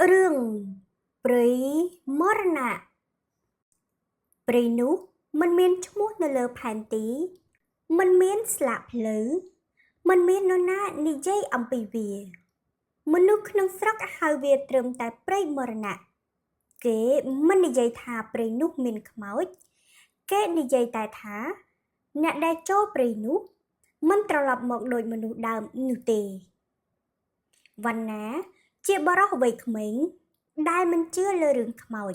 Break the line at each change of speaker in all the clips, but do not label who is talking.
រឿងព្រៃមរណៈព្រៃនោះមិនមានឈ្មោះនៅលើផែនទីមិនមានស្លាកផ្លូវមិនមាននរណានិយាយអំពីវាមនុស្សក្នុងស្រុកហៅវាត្រឹមតែព្រៃមរណៈគេមិននិយាយថាព្រៃនោះមានខ្មោចគេនិយាយតែថាអ្នកដែលចូលព្រៃនោះមិនត្រឡប់មកដូចមនុស្សដើមនោះទេវណ្ណាជាបរិសុទ្ធវ័យក្មេងដែលមិនជឿលើរឿងខ្មោច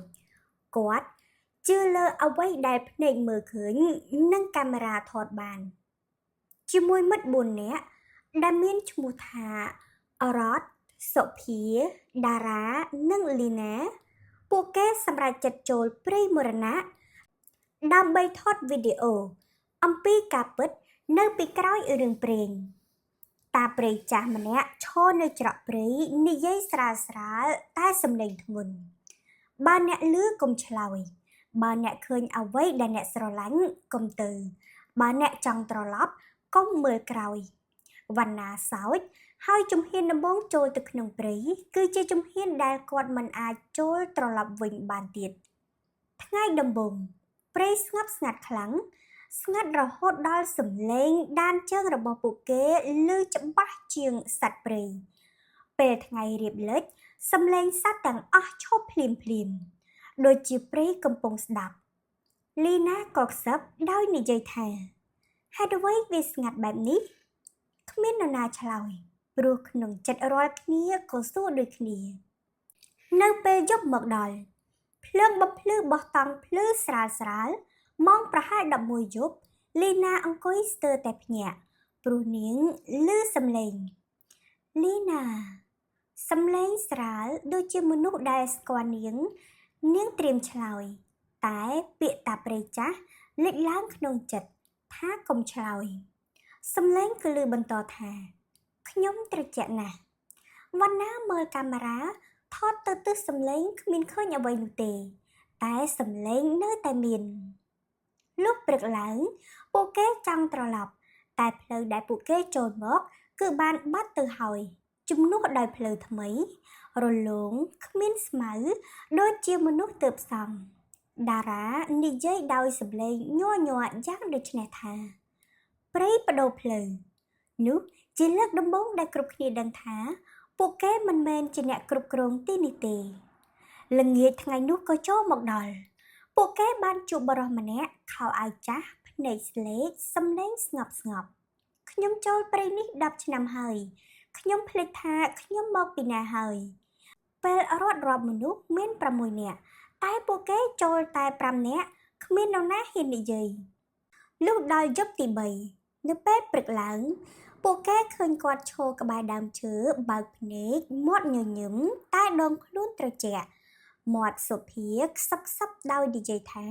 គាត់ជឿលើអ្វីដែលភ្នែកមើលឃើញនិងកាមេរ៉ាថតបានជាមួយមិត្ត4នាក់ដែលមានឈ្មោះថាអរ៉តសុភាតារានិងលីណាពួកគេសម្រេចចិត្តចូលព្រៃមរណៈដើម្បីថតវីដេអូអំពីការពិតនៅពីក្រោយរឿងព្រេងតាព្រៃចាស់ម្នាក់ឈរនៅច្រកព្រៃនិយាយស្រាលតែសំឡេងធ្ងន់បើអ្នកឮកុំឆ្លើយបើអ្នកឃើញអ្វីដែលអ្នកស្រឡាញ់កុំទៅបើអ្នកចង់ត្រឡប់កុំមើលក្រោយវណ្ណាសោចហើយជំហានដំបូងចូលទៅក្នុងព្រៃគឺជាជំហានដែលគាត់មិនអាចចូលត្រឡប់វិញបានទៀតថ្ងៃដំបូងព្រៃស្ងប់ស្ងាត់ខ្លាំងស្ងាត់រហូតដល់សំឡេងដានជើងរបស់ពួកគេឮច្បាស់ជាងសត្វព្រៃពេលថ្ងៃរៀបលិចសំឡេងសត្វទាំងអស់ឈប់ភ្លាមដូចជាព្រៃកំពុងស្ដាប់លីណាក៏ខ្សឹបដោយនិយាយថាហេតុអ្វីវាស្ងាត់បែបនេះគ្មាននរណាឆ្លើយព្រោះក្នុងចិត្តរាល់គ្នាក៏សួរដូចគ្នានៅពេលយប់មកដល់ភ្លើងបំភ្លឺបោះតង់ភ្លឺស្រាលម៉ោងប្រហែល11យប់លីណាអង្គុយស្ទើរតែភ្ញាក់ព្រោះនាងឮសំឡេងលីណាសំឡេងស្រាលដូចជាមនុស្សដែលស្គាល់នាងត្រៀមឆ្លើយតែពាក្យតាព្រៃចាស់លេចឡើងក្នុងចិត្តថាកុំឆ្លើយសំឡេងគឺឮបន្តថាខ្ញុំត្រជាក់ណាស់វណ្ណាមើលកាមេរ៉ាថតទៅទិសសំឡេងគ្មានឃើញអ្វីនោះទេតែសំឡេងនៅតែមានលុះព្រឹកឡើងពួកគេចង់ត្រឡប់តែផ្លូវដែលពួកគេចូលមកគឺបានបាត់ទៅហើយជំនួសដោយផ្លូវថ្មីរលោងគ្មានស្មៅដូចជាមនុស្សទើបសង់តារានិយាយដោយសំឡេងញ័រយ៉ាងដូចនេះថាព្រៃបដូរផ្លូវនោះជាលើកដំបូងដែលគ្រប់គ្នាដឹងថាពួកគេមិនមែនជាអ្នកគ្រប់គ្រងទីនេះទេល្ងាចថ្ងៃនោះក៏ចូលមកដល់ពួកគេបានជួបបរិសុទ្ធម្នាក់ខោអាវចាស់ភ្នែកស្លេកសំឡេងស្ងប់ខ្ញុំចូលព្រៃនេះ10ឆ្នាំហើយខ្ញុំភ្លេចថាខ្ញុំមកពីណាហើយពេលរត់រាប់មនុស្សមាន6នាក់តែពួកគេចូលតែ5នាក់គ្មាននរណាហ៊ាននិយាយលុះដល់យប់ទី3នៅពេលព្រឹកឡើងពួកគេឃើញគាត់ឈរក្បែរដើមឈើបើកភ្នែកមាត់ញញឹមតែដងខ្លួនត្រជាក់មាត់សុភាខ្សឹបដោយនិយាយថា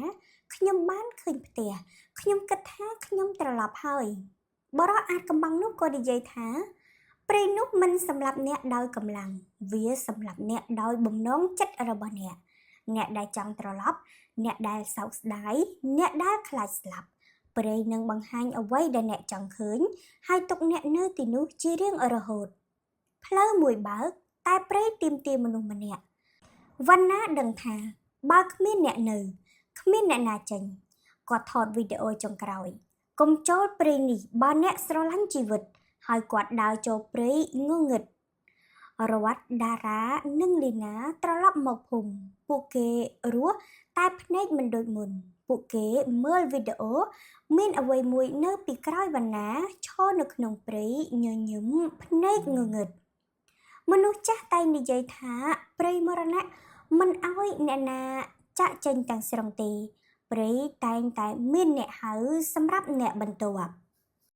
ខ្ញុំបានឃើញផ្ទះខ្ញុំគិតថាខ្ញុំត្រឡប់ហើយបរិសុទ្ធអាចកំបាំងនោះក៏និយាយថាព្រៃនោះមិនសម្លាប់អ្នកដោយកម្លាំងវាសម្លាប់អ្នកដោយបំណងចិត្តរបស់អ្នកដែលចង់ត្រឡប់អ្នកដែលសោកស្ដាយអ្នកដែលខ្លាចស្លាប់ព្រៃនឹងបង្ហាញអ្វីដែលអ្នកចង់ឃើញហើយទុកអ្នកនៅទីនោះជារៀងរហូតផ្លូវមួយបើកតែព្រៃទាមទារមនុស្សម្នាក់វណ្ណាដឹងថាបើគ្មានអ្នកនៅគ្មានអ្នកណាចេញគាត់ថតវីដេអូចុងក្រោយកុំចូលព្រៃនេះបើអ្នកស្រឡាញ់ជីវិតហើយគាត់ដើរចូលព្រៃងងឹតរវត្តតារានិងលីណាត្រឡប់មកភូមិពួកគេរស់តែភ្នែកមិនដូចមុនពួកគេមើលវីដេអូមានអ្វីមួយនៅពីក្រោយវណ្ណាឈរនៅក្នុងព្រៃញញឹមភ្នែកងងឹតមនុស្សចាស់តែនិយាយថាព្រៃមរណៈមិនអោយអ្នកណាចាក់ចេញទាំងស្រុងទេព្រៃតែងតែមានអ្នកហៅសម្រាប់អ្នកបន្ទាប់